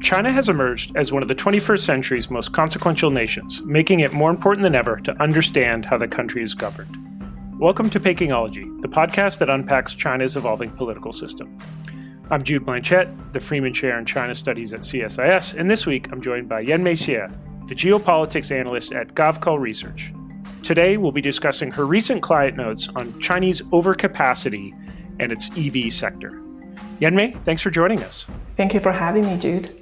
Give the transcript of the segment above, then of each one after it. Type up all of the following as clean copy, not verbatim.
China has emerged as one of the 21st century's most consequential nations, making it more important than ever to understand how the country is governed. Welcome to Pekingology, the podcast that unpacks China's evolving political system. I'm Jude Blanchette, the Freeman Chair in China Studies at CSIS, and this week I'm joined by Yanmei Xie, the geopolitics analyst at GovCall Research. Today we'll be discussing her recent client notes on Chinese overcapacity and its EV sector. Yanmei, thanks for joining us. Thank you for having me, Jude.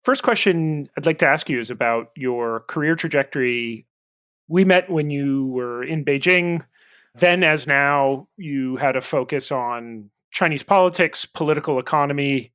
First question I'd like to ask you is about your career trajectory. We met when you were in Beijing. Then, as now, you had a focus on Chinese politics, political economy.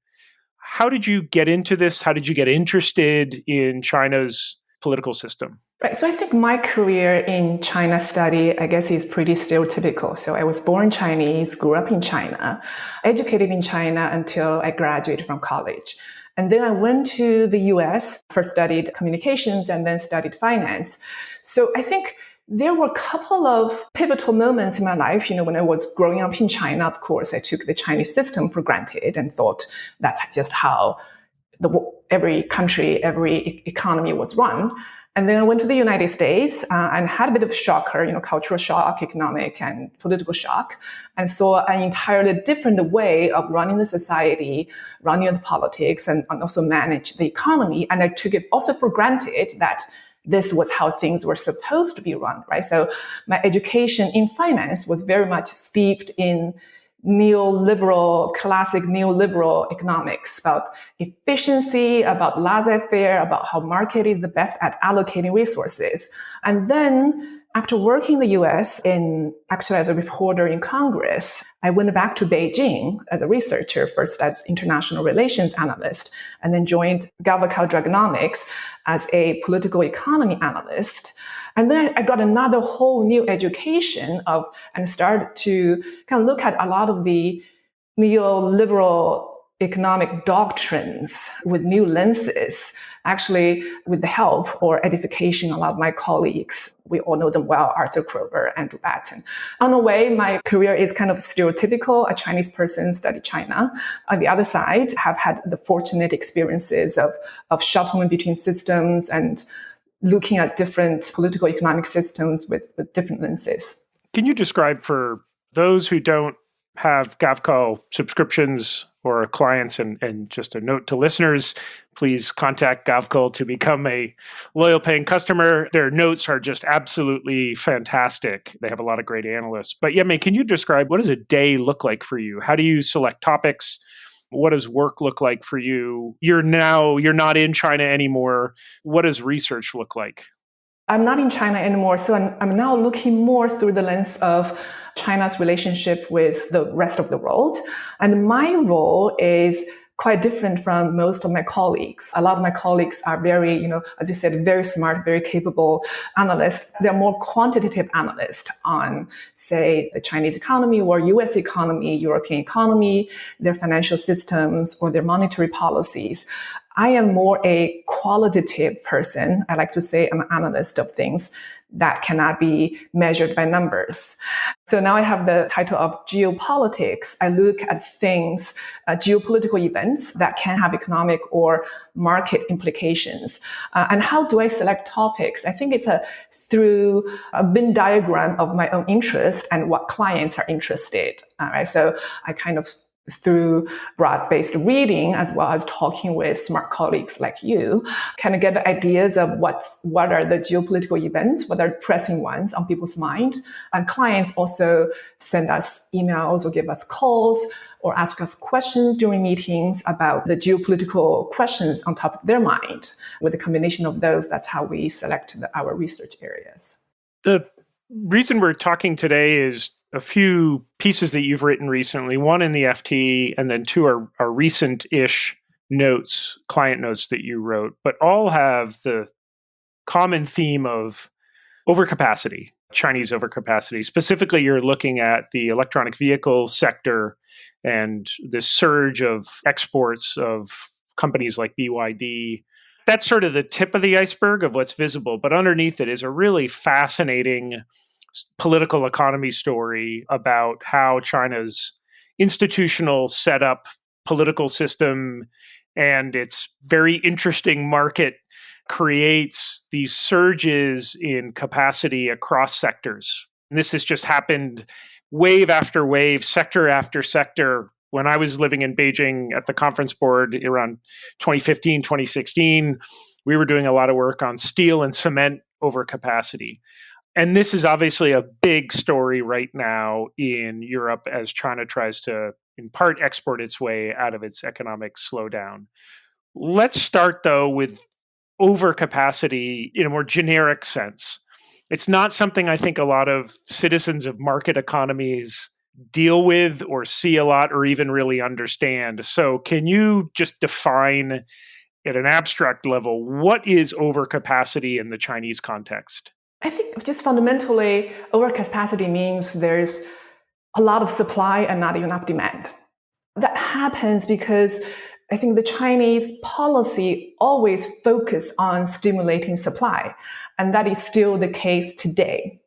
How did you get into this? How did you get interested in China's political system? Right. So I think my career in China study, I guess, is pretty stereotypical. So I was born Chinese, grew up in China, educated in China until I graduated from college. And then I went to the US, first studied communications and then studied finance. So I think there were a couple of pivotal moments in my life. When I was growing up in China, of course, I took the Chinese system for granted and thought that's just how every country, every economy was run. And then I went to the United States and had a bit of a shocker, cultural shock, economic and political shock, and saw an entirely different way of running the society, running the politics, and also manage the economy. And I took it also for granted that this was how things were supposed to be run, right? So my education in finance was very much steeped in classic neoliberal economics, about efficiency, about laissez-faire, about how market is the best at allocating resources. And then after working in the US, actually as a reporter in Congress, I went back to Beijing as a researcher, first as international relations analyst, and then joined GovCall Dragonomics as a political economy analyst. And then I got another whole new education and started to kind of look at a lot of the neoliberal economic doctrines with new lenses, actually with the help or edification of a lot of my colleagues. We all know them well, Arthur Kroger, Andrew Batson. On the way, my career is kind of stereotypical, a Chinese person studied China. On the other side, have had the fortunate experiences of shuttling between systems and looking at different political economic systems with different lenses. Can you describe for those who don't have GovCall subscriptions or clients, and just a note to listeners, please contact GovCall to become a loyal paying customer. Their notes are just absolutely fantastic. They have a lot of great analysts. But Yanmei, can you describe what does a day look like for you? How do you select topics? What does work look like for you? You're not in China anymore. What does research look like? I'm not in China anymore, so I'm now looking more through the lens of China's relationship with the rest of the world. And my role is quite different from most of my colleagues. A lot of my colleagues are very, as you said, very smart, very capable analysts. They're more quantitative analysts on, say, the Chinese economy or US economy, European economy, their financial systems, or their monetary policies. I am more a qualitative person. I like to say I'm an analyst of things that cannot be measured by numbers. So now I have the title of geopolitics. I look at things, geopolitical events that can have economic or market implications. And how do I select topics? I think it's through a Venn diagram of my own interest and what clients are interested. Right? So I kind of through broad-based reading as well as talking with smart colleagues like you, kind of get ideas of what are the geopolitical events, what are the pressing ones on people's mind. And clients also send us emails or give us calls or ask us questions during meetings about the geopolitical questions on top of their mind. With a combination of those, that's how we select our research areas. The reason we're talking today is a few pieces that you've written recently, one in the FT, and then two are recent-ish notes, client notes that you wrote, but all have the common theme of overcapacity, Chinese overcapacity. Specifically, you're looking at the electronic vehicle sector and the surge of exports of companies like BYD. That's sort of the tip of the iceberg of what's visible, but underneath it is a really fascinating political economy story about how China's institutional setup, political system, and its very interesting market creates these surges in capacity across sectors. And this has just happened wave after wave, sector after sector. When I was living in Beijing at the conference board around 2015, 2016, we were doing a lot of work on steel and cement overcapacity. And this is obviously a big story right now in Europe as China tries to, in part, export its way out of its economic slowdown. Let's start, though, with overcapacity in a more generic sense. It's not something I think a lot of citizens of market economies deal with or see a lot or even really understand. So can you just define at an abstract level, what is overcapacity in the Chinese context? I think just fundamentally, overcapacity means there's a lot of supply and not enough demand. That happens because I think the Chinese policy always focus on stimulating supply, and that is still the case today.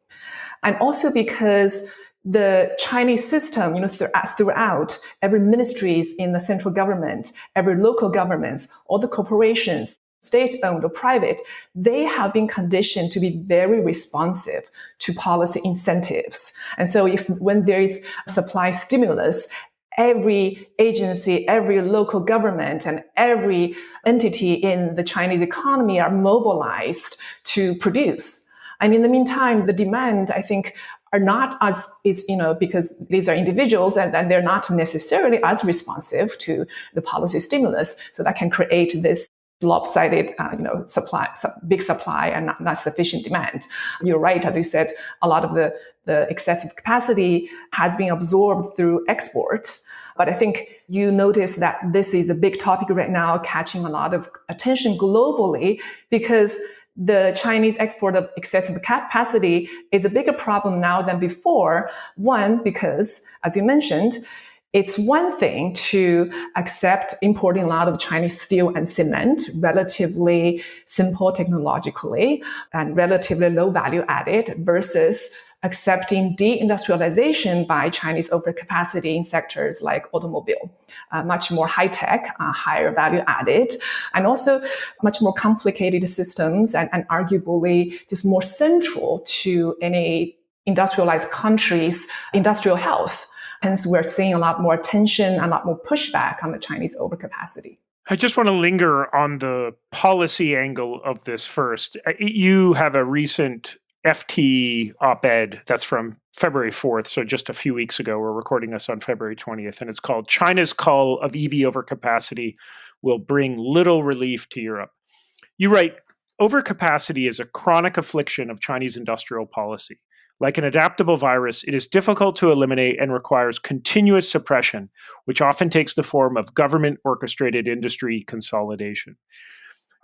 And also because the Chinese system, throughout every ministries in the central government, every local governments, all the corporations, state-owned or private, they have been conditioned to be very responsive to policy incentives. And so when there is supply stimulus, every agency, every local government, and every entity in the Chinese economy are mobilized to produce. And in the meantime, the demand, I think, are not as because these are individuals and they're not necessarily as responsive to the policy stimulus. So that can create this lopsided, big supply and not sufficient demand. You're right, as you said, a lot of the excessive capacity has been absorbed through export. But I think you notice that this is a big topic right now, catching a lot of attention globally, because the Chinese export of excessive capacity is a bigger problem now than before. One, because, as you mentioned, it's one thing to accept importing a lot of Chinese steel and cement, relatively simple technologically and relatively low value added, versus accepting deindustrialization by Chinese overcapacity in sectors like automobile, much more high-tech, higher value added, and also much more complicated systems and arguably just more central to any industrialized country's industrial health. Hence, we're seeing a lot more attention, a lot more pushback on the Chinese overcapacity. I just want to linger on the policy angle of this first. You have a recent FT op-ed that's from February 4th, so just a few weeks ago. We're recording this on February 20th, and it's called China's Call of EV Overcapacity Will Bring Little Relief to Europe. You write, overcapacity is a chronic affliction of Chinese industrial policy. Like an adaptable virus, it is difficult to eliminate and requires continuous suppression, which often takes the form of government-orchestrated industry consolidation.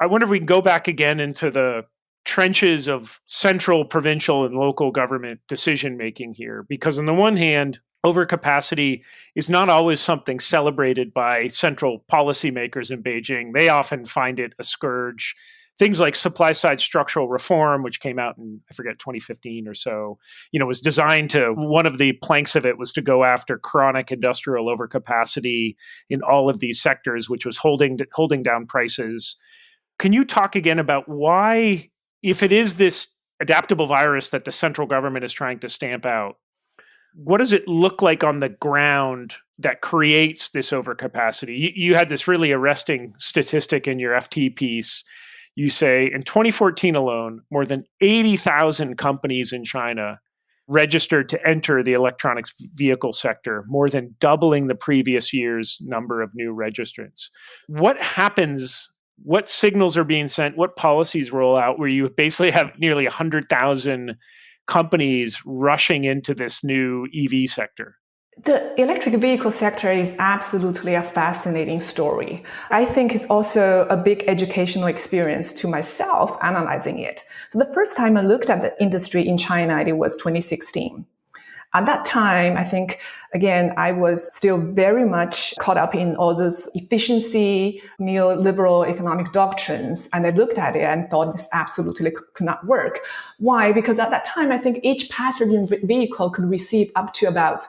I wonder if we can go back again into the trenches of central, provincial, and local government decision-making here, because on the one hand, overcapacity is not always something celebrated by central policymakers in Beijing. They often find it a scourge. Things like supply-side structural reform, which came out in, 2015 or so, was designed to, one of the planks of it was to go after chronic industrial overcapacity in all of these sectors, which was holding down prices. Can you talk again about why, if it is this adaptable virus that the central government is trying to stamp out, what does it look like on the ground that creates this overcapacity? You had this really arresting statistic in your FT piece. You say in 2014 alone, more than 80,000 companies in China registered to enter the electronics vehicle sector, more than doubling the previous year's number of new registrants. What happens? What signals are being sent? What policies roll out where you basically have nearly 100,000 companies rushing into this new EV sector? The electric vehicle sector is absolutely a fascinating story. I think it's also a big educational experience to myself analyzing it. So the first time I looked at the industry in China, it was 2016. At that time, I think, again, I was still very much caught up in all those efficiency, neoliberal economic doctrines. And I looked at it and thought this absolutely could not work. Why? Because at that time, I think each passenger vehicle could receive up to about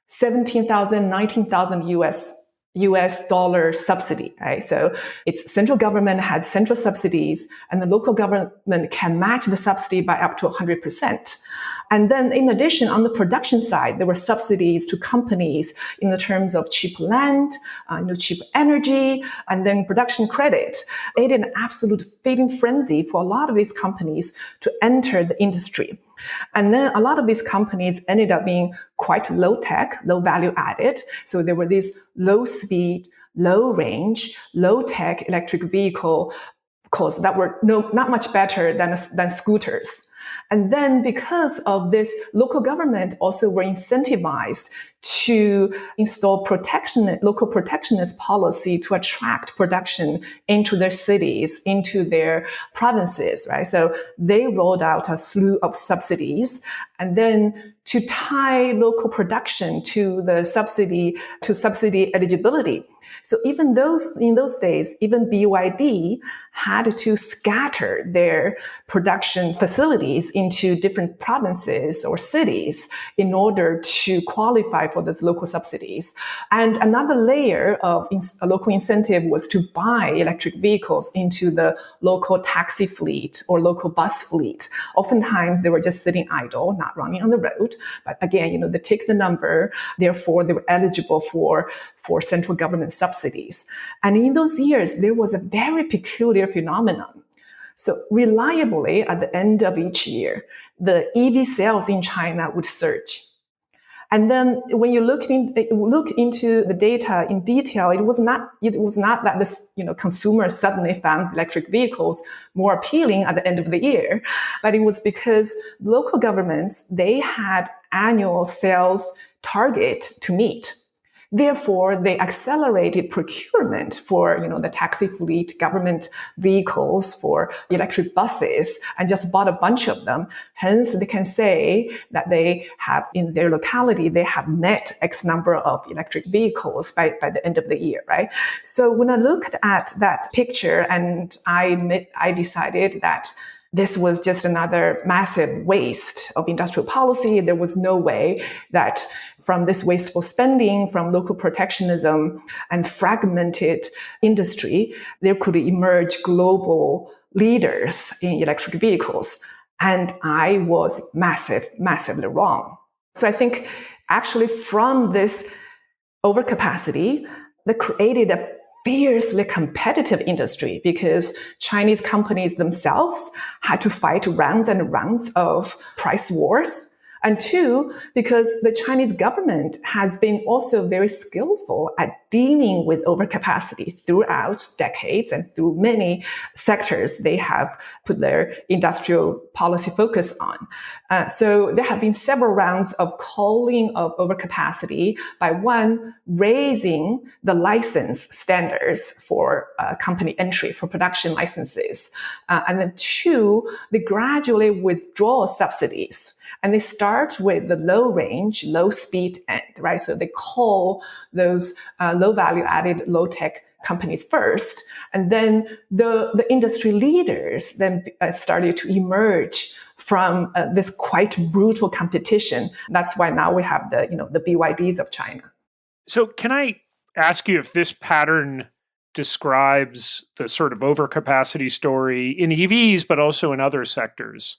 17,000, 19,000 US US dollar subsidy, right? So it's central government had central subsidies and the local government can match the subsidy by up to 100%. And then in addition, on the production side, there were subsidies to companies in the terms of cheap land, cheap energy, and then production credit. It an absolute feeding frenzy for a lot of these companies to enter the industry. And then a lot of these companies ended up being quite low tech, low value added. So there were these low speed, low range, low tech electric vehicles that were not much better than scooters. And then because of this, local government also were incentivized to install local protectionist policy to attract production into their cities, into their provinces, right? So they rolled out a slew of subsidies. And then to tie local production to the subsidy eligibility. So even in those days, even BYD had to scatter their production facilities into different provinces or cities in order to qualify for those local subsidies. And another layer of a local incentive was to buy electric vehicles into the local taxi fleet or local bus fleet. Oftentimes they were just sitting idle, not running on the road. But again, they take the number, therefore they were eligible for central government subsidies. And in those years, there was a very peculiar phenomenon. So reliably, at the end of each year, the EV sales in China would surge. And then when you look into the data in detail, it was not that this consumers suddenly found electric vehicles more appealing at the end of the year, but it was because local governments, they had annual sales target to meet. Therefore, they accelerated procurement for, the taxi fleet, government vehicles, for electric buses, and just bought a bunch of them. Hence, they can say that they have, in their locality, they have met X number of electric vehicles by the end of the year, right? So when I looked at that picture, and I decided that this was just another massive waste of industrial policy. There was no way that from this wasteful spending, from local protectionism and fragmented industry, there could emerge global leaders in electric vehicles. And I was massively wrong. So I think actually from this overcapacity that created a fiercely competitive industry because Chinese companies themselves had to fight rounds and rounds of price wars. And two, because the Chinese government has been also very skillful at dealing with overcapacity throughout decades and through many sectors they have put their industrial policy focus on. So there have been several rounds of culling of overcapacity by one, raising the license standards for company entry, for production licenses. And then two, they gradually withdraw subsidies. And they start with the low range, low speed end, right? So they call those low value added, low tech companies first. And then the industry leaders then started to emerge from this quite brutal competition. That's why now we have the BYDs of China. So can I ask you if this pattern describes the sort of overcapacity story in EVs, but also in other sectors?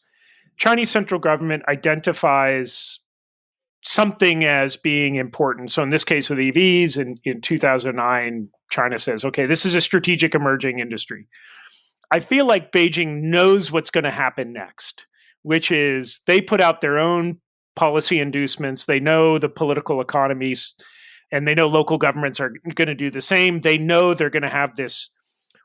Chinese central government identifies something as being important. So in this case with EVs, in 2009, China says, okay, this is a strategic emerging industry. I feel like Beijing knows what's going to happen next, which is they put out their own policy inducements. They know the political economies, and they know local governments are going to do the same. They know they're going to have this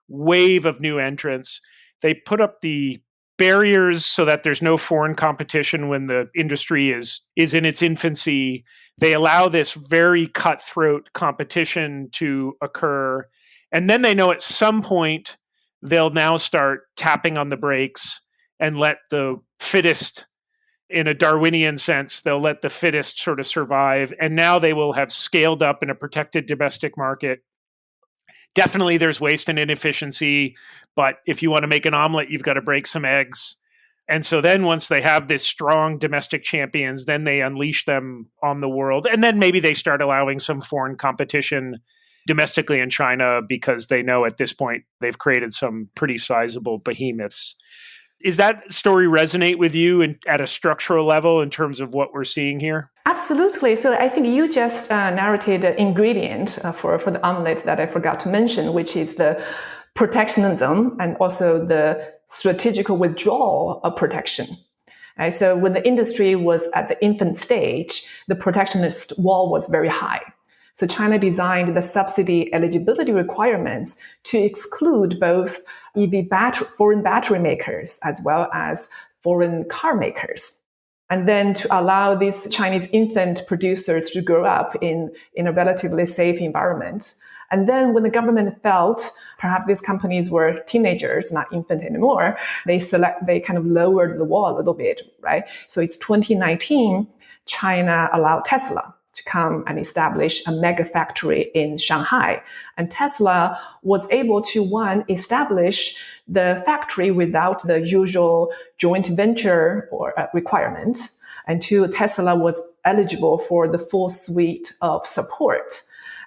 wave of new entrants. They put up the barriers so that there's no foreign competition when the industry is in its infancy. They allow this very cutthroat competition to occur. And then they know at some point they'll now start tapping on the brakes and let the fittest, in a Darwinian sense, they'll let the fittest sort of survive. And now they will have scaled up in a protected domestic market. Definitely there's waste and inefficiency, but if you want to make an omelet, you've got to break some eggs. And so then once they have this strong domestic champions, then they unleash them on the world. And then maybe they start allowing some foreign competition domestically in China because they know at this point they've created some pretty sizable behemoths. Is that story resonate with you at a structural level in terms of what we're seeing here? Absolutely. So I think you just narrated the ingredient for the omelet that I forgot to mention, which is the protectionism and also the strategical withdrawal of protection. Right? So when the industry was at the infant stage, the protectionist wall was very high. So China designed the subsidy eligibility requirements to exclude both foreign battery makers as well as foreign car makers. And then to allow these Chinese infant producers to grow up in a relatively safe environment. And then when the government felt perhaps these companies were teenagers, not infant anymore, they kind of lowered the wall a little bit, right? So it's 2019, China allowed Tesla to come and establish a mega factory in Shanghai. And Tesla was able to, one, establish the factory without the usual joint venture or requirement. And two, Tesla was eligible for the full suite of support.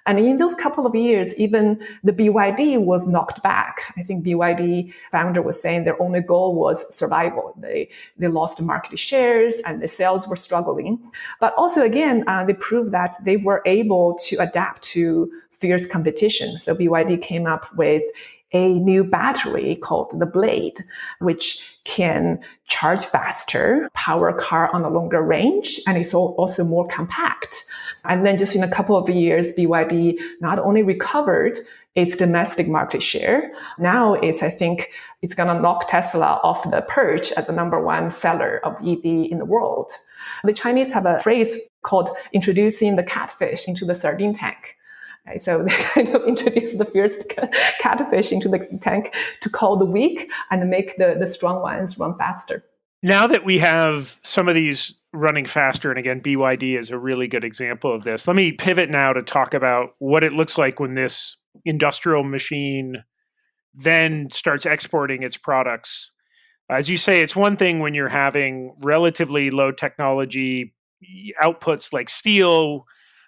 And in those couple of years, even the BYD was knocked back. I think BYD founder was saying their only goal was survival. They lost market shares and the sales were struggling. But also, again, they proved that they were able to adapt to fierce competition. So BYD came up with a new battery called the Blade, which can charge faster, power a car on a longer range, and it's also more compact. And then just in a couple of years, BYD not only recovered its domestic market share, now I think it's going to knock Tesla off the perch as the number one seller of EV in the world. The Chinese have a phrase called introducing the catfish into the sardine tank. Right, so they kind of introduce the fierce catfish into the tank to cull the weak and make the strong ones run faster. Now that we have some of these running faster, and again, BYD is a really good example of this, let me pivot now to talk about what it looks like when this industrial machine then starts exporting its products. As you say, it's one thing when you're having relatively low technology outputs like steel,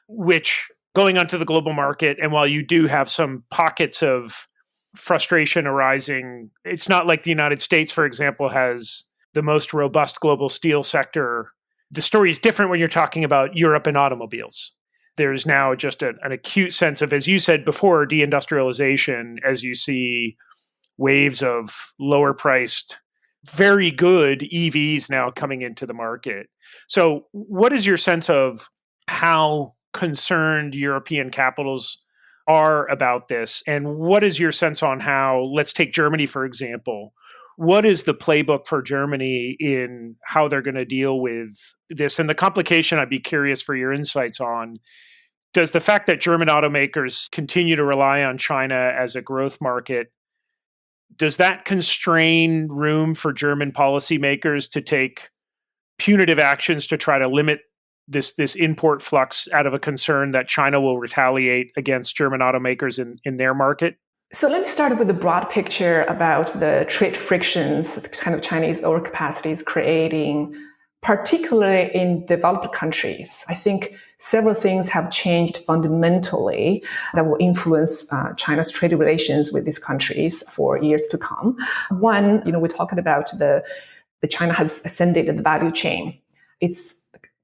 which going onto the global market, and while you do have some pockets of frustration arising, it's not like the United States, for example, has the most robust global steel sector. The story is different when you're talking about Europe and automobiles. There's now just an acute sense of, as you said before, deindustrialization, as you see waves of lower priced, very good EVs now coming into the market. So what is your sense of how concerned European capitals are about this? And what is your sense on how, let's take Germany, for example, what is the playbook for Germany in how they're going to deal with this? And the complication, I'd be curious for your insights on, does the fact that German automakers continue to rely on China as a growth market, does that constrain room for German policymakers to take punitive actions to try to limit this import flux out of a concern that China will retaliate against German automakers in their market? So let me start with the broad picture about the trade frictions that kind of Chinese overcapacity is creating, particularly in developed countries. I think several things have changed fundamentally that will influence China's trade relations with these countries for years to come. One, we're talking about the China has ascended the value chain. It's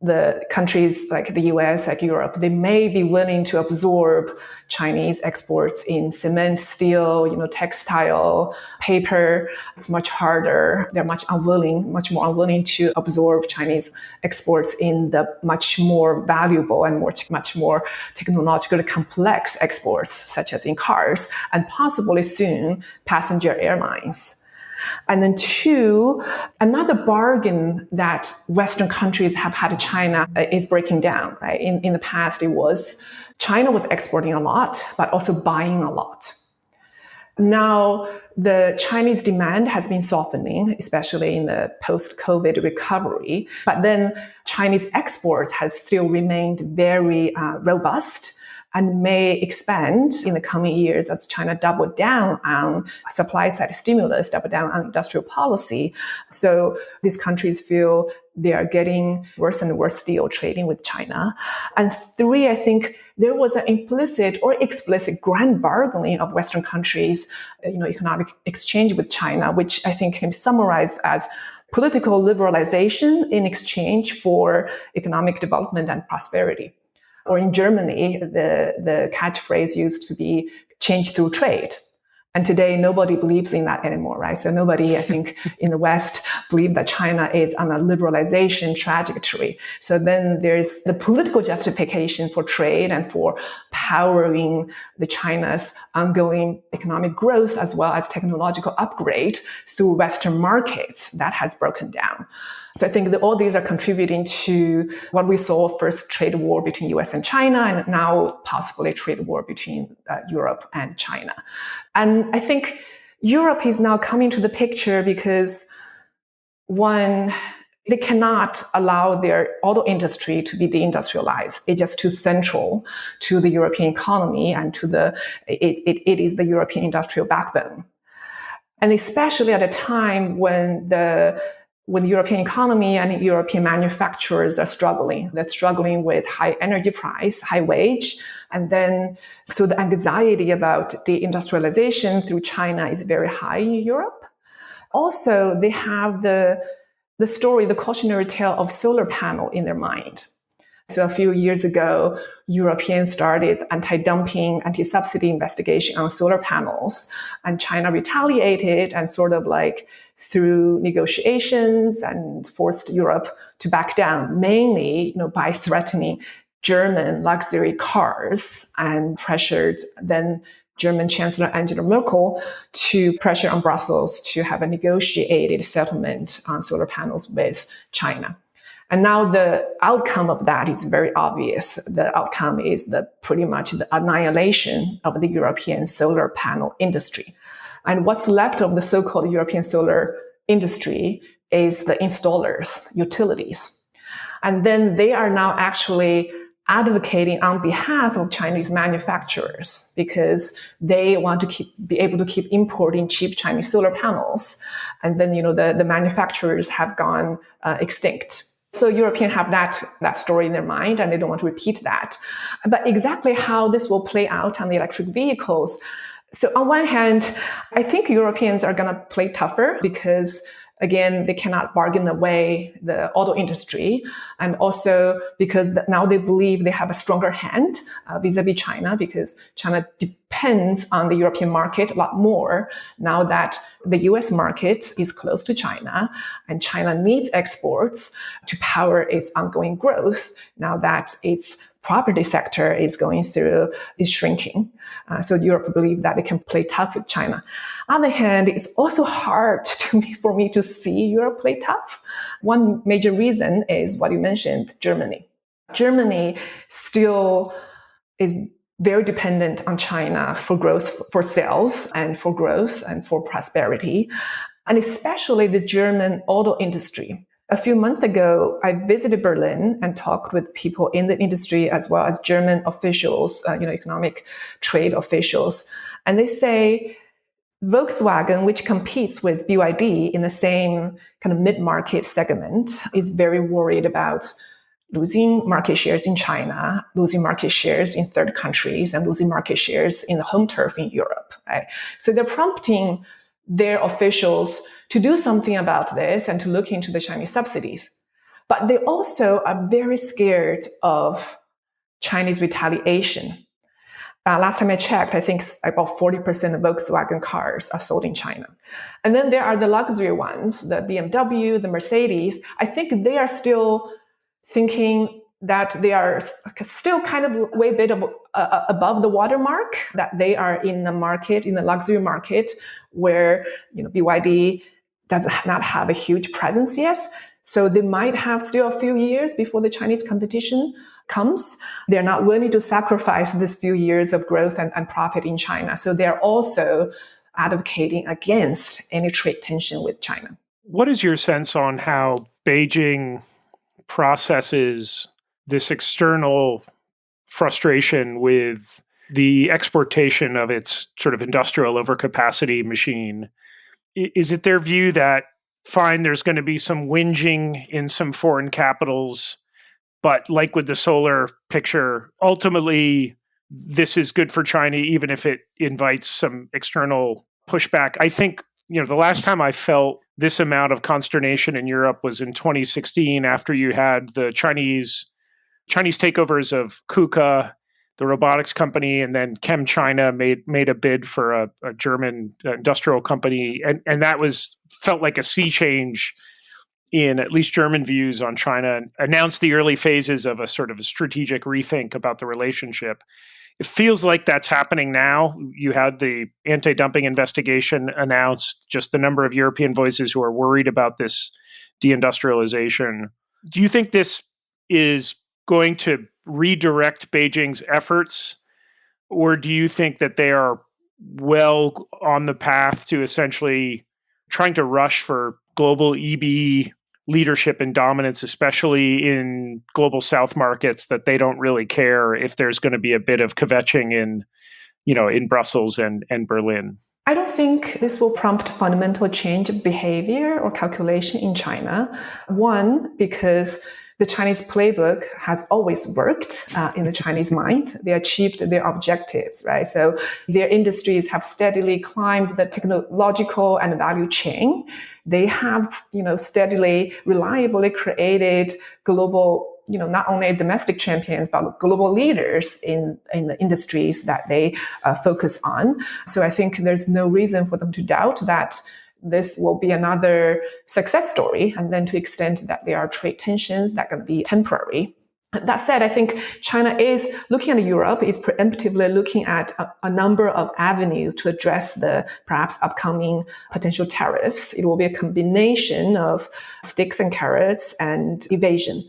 the countries like the US, like Europe, they may be willing to absorb Chinese exports in cement, steel, textile, paper. It's much harder. They're much more unwilling to absorb Chinese exports in the much more valuable and much more technologically complex exports, such as in cars, and possibly soon passenger airlines. And then two, another bargain that Western countries have had to China is breaking down. Right? In the past, China was exporting a lot, but also buying a lot. Now, the Chinese demand has been softening, especially in the post-COVID recovery. But then Chinese exports has still remained very robust and may expand in the coming years as China doubled down on supply side stimulus, doubled down on industrial policy. So these countries feel they are getting worse and worse deal trading with China. And three, I think there was an implicit or explicit grand bargaining of Western countries, economic exchange with China, which I think can be summarized as political liberalization in exchange for economic development and prosperity. Or in Germany, the catchphrase used to be change through trade. And today, nobody believes in that anymore, right? So nobody, I think, in the West believe that China is on a liberalization trajectory. So then there's the political justification for trade and for powering the China's ongoing economic growth as well as technological upgrade through Western markets. That has broken down. So I think that all these are contributing to what we saw first trade war between US and China, and now possibly trade war between Europe and China. And I think Europe is now coming to the picture because, one, they cannot allow their auto industry to be deindustrialized. It's just too central to the European economy and to it is the European industrial backbone. And especially at a time when the European economy and European manufacturers are struggling. They're struggling with high energy price, high wage, and then so the anxiety about deindustrialization through China is very high in Europe. Also, they have the story, the cautionary tale of solar panel in their mind. So a few years ago, Europeans started anti-dumping, anti-subsidy investigation on solar panels, and China retaliated and sort of like through negotiations and forced Europe to back down, mainly by threatening German luxury cars and pressured then German Chancellor Angela Merkel to pressure on Brussels to have a negotiated settlement on solar panels with China. And now the outcome of that is very obvious. The outcome is pretty much the annihilation of the European solar panel industry. And what's left of the so-called European solar industry is the installers, utilities. And then they are now actually advocating on behalf of Chinese manufacturers because they want to be able to keep importing cheap Chinese solar panels. And then, the manufacturers have gone extinct. So Europeans have that story in their mind and they don't want to repeat that. But exactly how this will play out on the electric vehicles. So on one hand, I think Europeans are going to play tougher because, again, they cannot bargain away the auto industry. And also because now they believe they have a stronger hand vis-a-vis China because China depends on the European market a lot more now that the US market is close to China and China needs exports to power its ongoing growth now that its property sector is shrinking. So Europe believe that it can play tough with China. On the other hand, it's also hard for me to see Europe play tough. One major reason is what you mentioned, Germany. Germany still is very dependent on China for growth, for sales and for growth and for prosperity, and especially the German auto industry. A few months ago, I visited Berlin and talked with people in the industry as well as German officials, economic trade officials. And they say Volkswagen, which competes with BYD in the same kind of mid-market segment, is very worried about losing market shares in China, losing market shares in third countries, and losing market shares in the home turf in Europe. Right? So they're prompting their officials to do something about this and to look into the Chinese subsidies. But they also are very scared of Chinese retaliation. Last time I checked, I think about 40% of Volkswagen cars are sold in China. And then there are the luxury ones, the BMW, the Mercedes. I think they are still thinking that they are still kind of way bit above the watermark, that they are in the market, in the luxury market, where BYD does not have a huge presence yet. So they might have still a few years before the Chinese competition comes. They're not willing to sacrifice this few years of growth and profit in China. So they're also advocating against any trade tension with China. What is your sense on how Beijing processes this external frustration with the exportation of its sort of industrial overcapacity machine? Is it their view that fine, there's going to be some whinging in some foreign capitals, but like with the solar picture, ultimately, this is good for China, even if it invites some external pushback. I think, the last time I felt this amount of consternation in Europe was in 2016 after you had the Chinese takeovers of KUKA, the robotics company, and then ChemChina made a bid for a German industrial company, and that felt like a sea change in at least German views on China, and announced the early phases of a sort of a strategic rethink about the relationship. It feels like that's happening now. You had the anti-dumping investigation announced, just the number of European voices who are worried about this deindustrialization. Do you think this is going to redirect Beijing's efforts, or do you think that they are well on the path to essentially trying to rush for global EB leadership and dominance, especially in global South markets, that they don't really care if there's going to be a bit of kvetching in Brussels and Berlin? I don't think this will prompt fundamental change of behavior or calculation in China. One, because the Chinese playbook has always worked in the Chinese mind. They achieved their objectives, right? So their industries have steadily climbed the technological and value chain. They have, steadily, reliably created global, not only domestic champions, but global leaders in the industries that they focus on. So I think there's no reason for them to doubt that this will be another success story, and then to the extent that there are trade tensions that can be temporary. That said, I think China is looking at Europe, is preemptively looking at a number of avenues to address the perhaps upcoming potential tariffs. It will be a combination of sticks and carrots and evasion.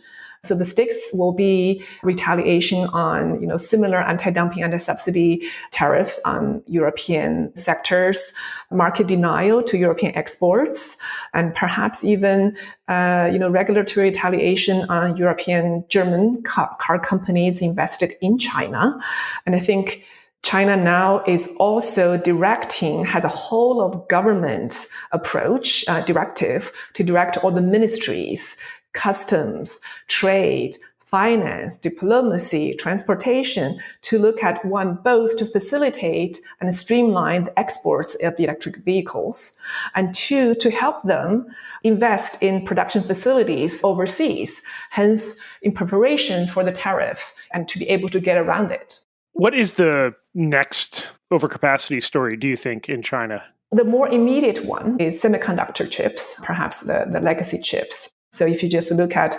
So the sticks will be retaliation on, similar anti-dumping, anti-subsidy tariffs on European sectors, market denial to European exports, and perhaps even, regulatory retaliation on European German car companies invested in China. And I think China now is also has a whole of government approach, directive to direct all the ministries, customs, trade, finance, diplomacy, transportation, to look at both to facilitate and streamline the exports of electric vehicles, and two, to help them invest in production facilities overseas, hence in preparation for the tariffs and to be able to get around it. What is the next overcapacity story, do you think, in China? The more immediate one is semiconductor chips, perhaps the legacy chips. So if you just look at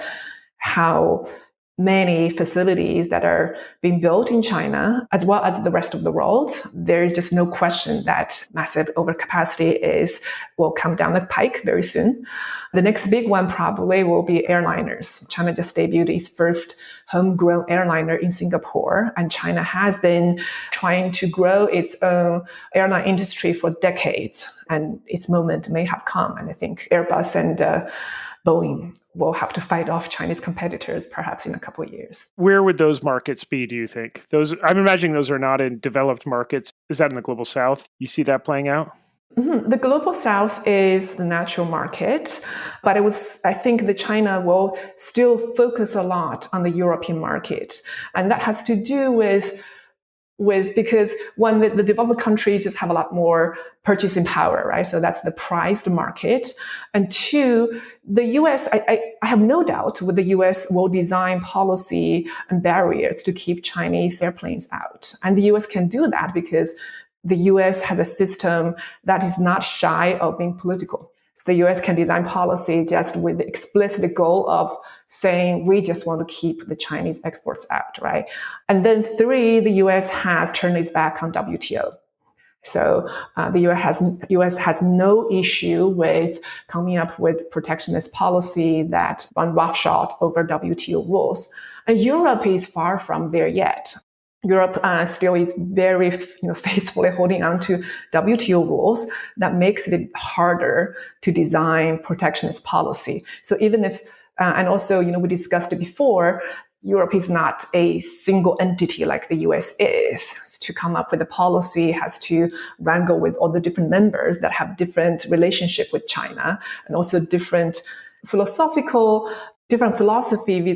how many facilities that are being built in China, as well as the rest of the world, there is just no question that massive overcapacity will come down the pike very soon. The next big one probably will be airliners. China just debuted its first homegrown airliner in Singapore, and China has been trying to grow its own airline industry for decades, and its moment may have come. And I think Airbus and Boeing will have to fight off Chinese competitors perhaps in a couple of years. Where would those markets be, do you think? I'm imagining those are not in developed markets. Is that in the global South? You see that playing out? Mm-hmm. The global South is the natural market, but I think that China will still focus a lot on the European market. And that has to do with because one, the developed countries just have a lot more purchasing power, right? So that's the priced market. And two, the US, I have no doubt the US will design policy and barriers to keep Chinese airplanes out. And the US can do that because the US has a system that is not shy of being political. So the US can design policy just with the explicit goal of saying, we just want to keep the Chinese exports out, right? And then three, the US has turned its back on WTO. So the US has no issue with coming up with protectionist policy that run roughshod over WTO rules. And Europe is far from there yet. Europe still is very, faithfully holding on to WTO rules that makes it harder to design protectionist policy. So even if, and also, we discussed it before, Europe is not a single entity like the US is. To come up with a policy, has to wrangle with all the different members that have different relationship with China and also different philosophy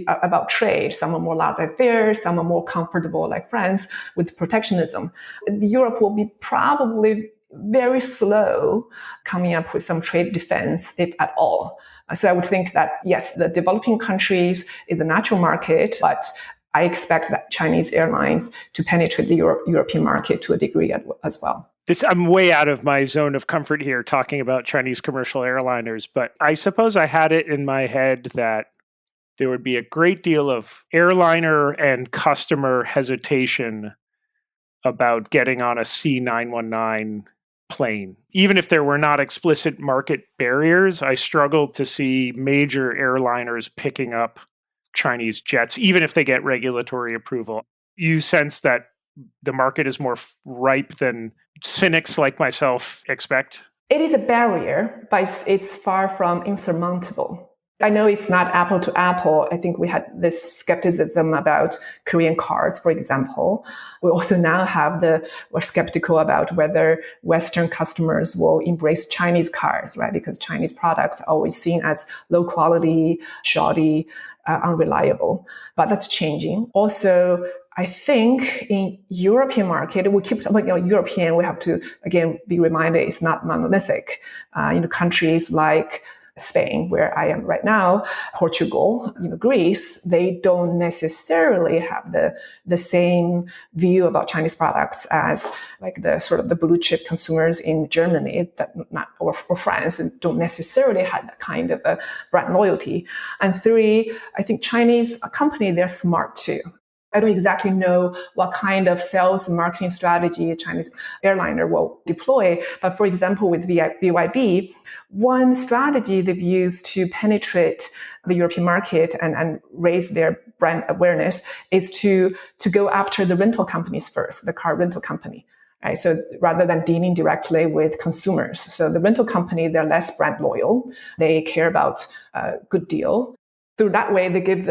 about trade. Some are more laissez-faire, some are more comfortable, like France, with protectionism. Europe will be probably very slow coming up with some trade defense, if at all. So I would think that, yes, the developing countries is a natural market, but I expect that Chinese airlines to penetrate the European market to a degree as well. I'm way out of my zone of comfort here talking about Chinese commercial airliners, but I suppose I had it in my head that there would be a great deal of airliner and customer hesitation about getting on a C919 plane. Even if there were not explicit market barriers, I struggle to see major airliners picking up Chinese jets, even if they get regulatory approval. You sense that the market is more ripe than cynics like myself expect? It is a barrier, but it's far from insurmountable. I know it's not apple to apple. I think we had this skepticism about Korean cars, for example. We also now we're skeptical about whether Western customers will embrace Chinese cars, right? Because Chinese products are always seen as low quality, shoddy, unreliable. But that's changing. Also, I think in European market, we keep talking about European, we have to, again, be reminded it's not monolithic. Countries like Spain, where I am right now, Portugal, Greece, they don't necessarily have the same view about Chinese products as like the sort of the blue chip consumers in Germany or France, and don't necessarily have that kind of a brand loyalty. And three, I think Chinese company, they're smart too. I don't exactly know what kind of sales and marketing strategy a Chinese airliner will deploy. But for example, with BYD, one strategy they've used to penetrate the European market and raise their brand awareness is to go after the rental companies first, the car rental company. Right? So rather than dealing directly with consumers. So the rental company, they're less brand loyal. They care about a good deal. Through that way, they give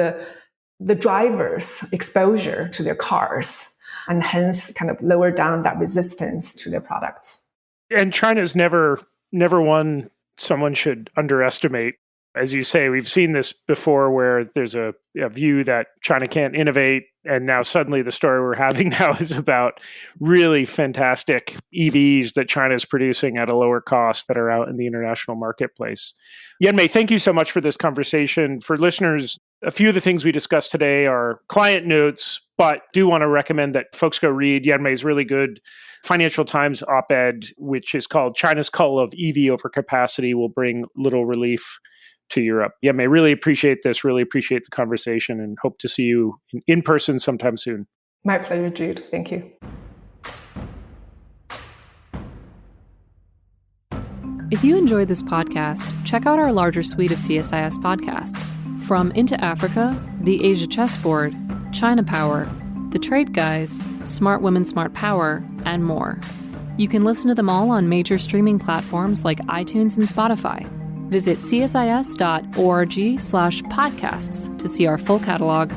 the drivers exposure to their cars and hence kind of lower down that resistance to their products. And China's never one someone should underestimate. As you say, we've seen this before where there's a view that China can't innovate. And now suddenly the story we're having now is about really fantastic EVs that China is producing at a lower cost that are out in the international marketplace. Yanmei, thank you so much for this conversation. For listeners, a few of the things we discussed today are client notes, but do want to recommend that folks go read Yanmei's really good Financial Times op-ed, which is called China's Cull of EV Overcapacity Will Bring Little Relief to Europe. Yanmei, really appreciate this, really appreciate the conversation, and hope to see you in person sometime soon. My pleasure, Jude. Thank you. If you enjoyed this podcast, check out our larger suite of CSIS podcasts. From Into Africa, The Asia Chessboard, China Power, The Trade Guys, Smart Women, Smart Power, and more. You can listen to them all on major streaming platforms like iTunes and Spotify. Visit csis.org/podcasts to see our full catalog